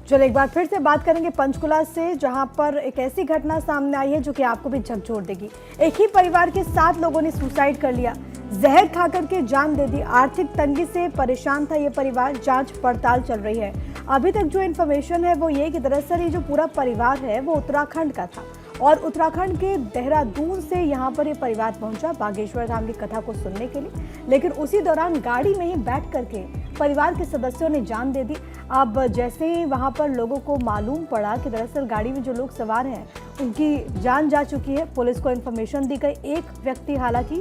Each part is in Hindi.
चलो एक बार फिर से बात करेंगे पंचकुला से, जहां पर एक ऐसी घटना सामने आई है जो कि आपको भी झकझोर देगी। एक ही परिवार के 7 लोगों ने सुसाइड कर लिया, जहर खाकर के जान दे दी। आर्थिक तंगी से परेशान था ये परिवार, जांच पड़ताल चल रही है। अभी तक जो इन्फॉर्मेशन है वो ये कि दरअसल ये जो पूरा परिवार है वो उत्तराखंड का था और उत्तराखंड के देहरादून से यहाँ पर ये परिवार पहुंचा बागेश्वर धाम की कथा को सुनने के लिए, लेकिन उसी दौरान गाड़ी में ही बैठ करके परिवार के सदस्यों ने जान दे दी। अब जैसे ही वहाँ पर लोगों को मालूम पड़ा कि दरअसल गाड़ी में जो लोग सवार हैं उनकी जान जा चुकी है, पुलिस को इन्फॉर्मेशन दी गई। एक व्यक्ति हालांकि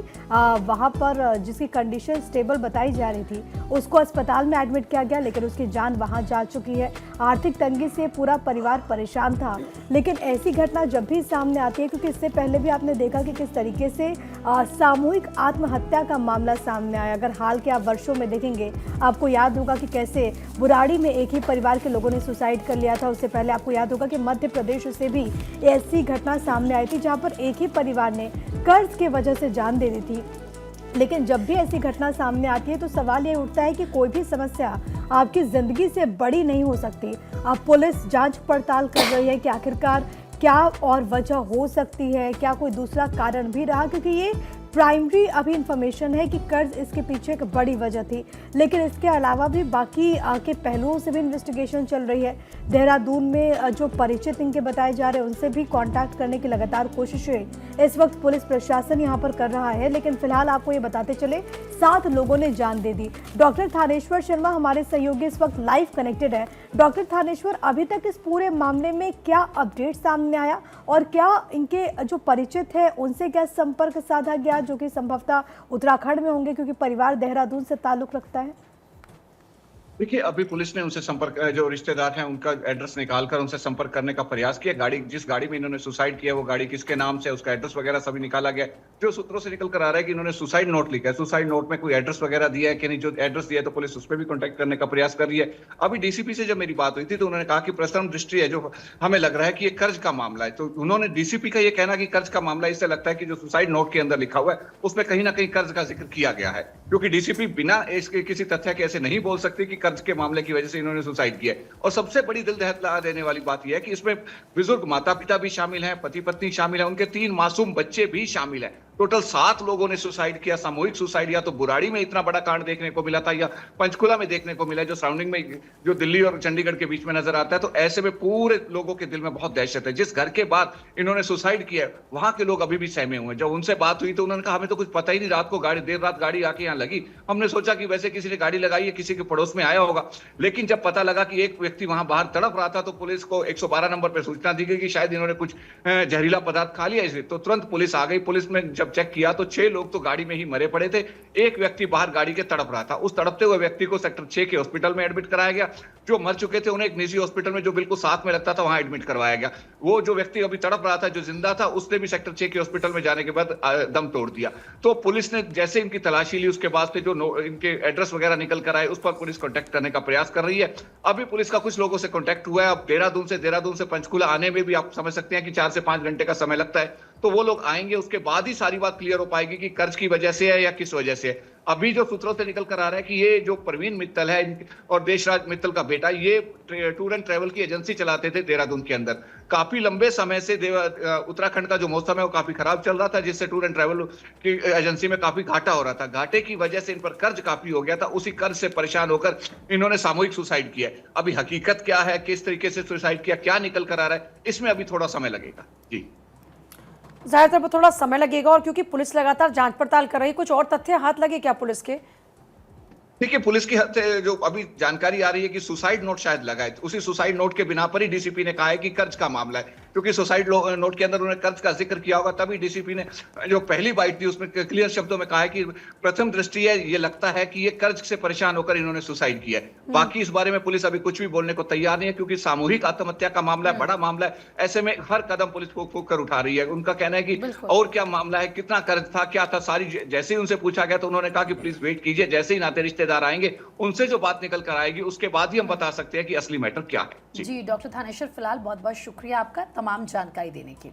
वहाँ पर जिसकी कंडीशन स्टेबल बताई जा रही थी उसको अस्पताल में एडमिट किया गया, लेकिन उसकी जान वहाँ जा चुकी है। आर्थिक तंगी से पूरा परिवार परेशान था, लेकिन ऐसी घटना जब भी सामने आती है, क्योंकि इससे पहले भी आपने देखा कि किस तरीके से सामूहिक आत्महत्या का मामला सामने आया। अगर हाल के आप वर्षों में देखेंगे, आपको याद होगा कि कैसे बुराड़ी में एक ही परिवार के लोगों ने सुसाइड कर लिया था। उससे पहले आपको याद होगा कि मध्य प्रदेश से भी ऐसी घटना सामने आई थी, जहां पर एक ही परिवार ने कर्ज की वजह से जान दे दी थी। लेकिन जब भी ऐसी घटना सामने आती है तो सवाल ये उठता है कि कोई भी समस्या आपकी जिंदगी से बड़ी नहीं हो सकती। अब पुलिस जांच पड़ताल कर रही है कि आखिरकार क्या और वजह हो सकती है, क्या कोई दूसरा कारण भी रहा, क्योंकि ये प्राइमरी अभी इंफॉर्मेशन है कि कर्ज इसके पीछे एक बड़ी वजह थी, लेकिन इसके अलावा भी बाकी के पहलुओं से भी इन्वेस्टिगेशन चल रही है। देहरादून में जो परिचित इनके बताए जा रहे हैं उनसे भी कांटेक्ट करने की लगातार कोशिशें इस वक्त पुलिस प्रशासन यहां पर कर रहा है, लेकिन फिलहाल आपको ये बताते चले 7 लोगों ने जान दे दी। डॉक्टर थानेश्वर शर्मा हमारे सहयोगी इस वक्त लाइव कनेक्टेड है। डॉक्टर थानेश्वर, अभी तक इस पूरे मामले में क्या अपडेट सामने आया और क्या इनके जो परिचित है उनसे क्या संपर्क साधा गया, जो कि संभवतः उत्तराखंड में होंगे क्योंकि परिवार देहरादून से ताल्लुक रखता है? देखिए, अभी पुलिस ने उनसे संपर्क, जो रिश्तेदार हैं उनका एड्रेस निकालकर उनसे संपर्क करने का प्रयास किया। जिस गाड़ी में इन्होंने सुसाइड किया वो गाड़ी किसके नाम से, उसका एड्रेस वगैरह सभी निकाला गया। जो सूत्रों से निकल कर आ रहा है कि इन्होंने सुसाइड नोट लिखा है, सुसाइड नोट में कोई एड्रेस वगैरह दिया है कि नहीं। जो एड्रेस दिया है तो पुलिस उस पर भी कॉन्टैक्ट करने का प्रयास कर रही है। अभी डीसीपी से जब मेरी बात हुई थी तो उन्होंने कहा कि प्रथम दृष्टि है जो हमें लग रहा है कि ये कर्ज का मामला है। तो उन्होंने डीसीपी का ये कहना कि कर्ज का मामला, इससे लगता है कि जो सुसाइड नोट के अंदर लिखा हुआ है उसमें कहीं ना कहीं कर्ज का जिक्र किया गया है, क्योंकि डीसीपी बिना इसके किसी तथ्य के ऐसे नहीं बोल सकते कि कर्ज के मामले की वजह से इन्होंने सुसाइड किया। और सबसे बड़ी दिल दहला देने वाली बात यह है कि इसमें बुजुर्ग माता पिता भी शामिल हैं, पति पत्नी शामिल हैं, उनके 3 मासूम बच्चे भी शामिल हैं। टोटल 7 लोगों ने सुसाइड किया, सामूहिक सुसाइड। या तो बुराड़ी में इतना बड़ा कांड देखने को मिला था या पंचकुला में देखने को मिला है, जो सराउंडिंग में, जो दिल्ली और चंडीगढ़ के बीच में नजर आता है। तो ऐसे में पूरे लोगों के दिल में बहुत दहशत है। जिस घर के बाद इन्होंने सुसाइड किया वहां के लोग अभी भी सहमे हुए हैं। जब उनसे बात हुई तो उन्होंने कहा हमें तो कुछ पता ही नहीं, रात को देर रात गाड़ी आके यहाँ लगी, हमने सोचा कि वैसे किसी ने गाड़ी लगाई है, किसी के पड़ोस में आया होगा। लेकिन जब पता लगा कि एक व्यक्ति वहां बाहर तड़प रहा था तो पुलिस को 112 नंबर पर सूचना दी गई कि शायद इन्होंने कुछ जहरीला पदार्थ खा लिया, इसलिए तो तुरंत पुलिस आ गई। पुलिस में जब चेक किया तो 6 लोग तो गाड़ी में ही मरे पड़े थे, एक व्यक्ति बाहर गाड़ी के तड़प रहा था। उस तड़पते हुए व्यक्ति को सेक्टर 6 के हॉस्पिटल में एडमिट कराया गया। जो मर चुके थे उन्हें एक निजी हॉस्पिटल में जो बिल्कुल साथ में लगता था वहां एडमिट करवाया गया। वो जो व्यक्ति अभी तड़प रहा था, जो जिंदा था, उसने भी सेक्टर 6 के हॉस्पिटल में जाने के बाद दम तोड़ दिया। तो पुलिस ने जैसे इनकी तलाशी ली उसके बाद से जो इनके एड्रेस वगैरह निकल कर आए उस पर पुलिस कॉन्टैक्ट करने का प्रयास कर रही है। अभी पुलिस का कुछ लोगों से कॉन्टैक्ट हुआ है। अब देहरादून से पंचकुला आने में भी आप समझ सकते हैं कि 4 से 5 घंटे का समय लगता है। तो वो लोग आएंगे, उसके बाद ही सारी बात क्लियर हो पाएगी कि कर्ज की वजह से है या किस वजह से है। अभी जो सूत्रों से निकल कर आ रहा है कि ये जो प्रवीण मित्तल है और देशराज मित्तल का बेटा, ये टूर एंड ट्रेवल की एजेंसी चलाते थे देहरादून के अंदर। काफी लंबे समय से उत्तराखंड का जो मौसम है वो काफी खराब चल रहा था, जिससे टूर एंड ट्रेवल की एजेंसी में काफी घाटा हो रहा था। घाटे की वजह से इन पर कर्ज काफी हो गया था। उसी कर्ज से परेशान होकर इन्होंने सामूहिक सुसाइड किया। अभी हकीकत क्या है, किस तरीके से सुसाइड किया, क्या निकल कर आ रहा है, इसमें अभी थोड़ा समय लगेगा। जी, ज्यादातर पर थोड़ा समय लगेगा, और क्योंकि पुलिस लगातार जांच पड़ताल कर रही है, कुछ और तथ्य हाथ लगे क्या पुलिस के? देखिए, पुलिस की हद से जो अभी जानकारी आ रही है कि सुसाइड नोट शायद लगा है। उसी सुसाइड नोट के बिना पर ही डीसीपी ने कहा है कि कर्ज का मामला है, क्योंकि सुसाइड नोट के अंदर उन्होंने कर्ज का जिक्र किया होगा। तभी डीसीपी ने जो पहली बाइट थी उसमें क्लियर शब्दों में कहा है कि प्रथम दृष्टि है ये लगता है कि ये कर्ज से परेशान होकर इन्होंने सुसाइड किया है। बाकी इस बारे में पुलिस अभी कुछ भी बोलने को तैयार नहीं है, क्योंकि सामूहिक आत्महत्या का मामला है, बड़ा मामला है। ऐसे में हर कदम पुलिस फूक फूक कर उठा रही है। उनका कहना है कि और क्या मामला है, कितना कर्ज था, क्या था, सारी जैसे ही उनसे पूछा गया तो उन्होंने कहा कि प्लीज वेट कीजिए, जैसे ही नाते रिश्तेदार आएंगे उनसे जो बात निकल कर आएगी उसके बाद ही हम बता सकते हैं कि असली मैटर क्या है। जी डॉक्टर थानेश्वर, फिलहाल बहुत बहुत शुक्रिया आपका तमाम जानकारी देने के लिए।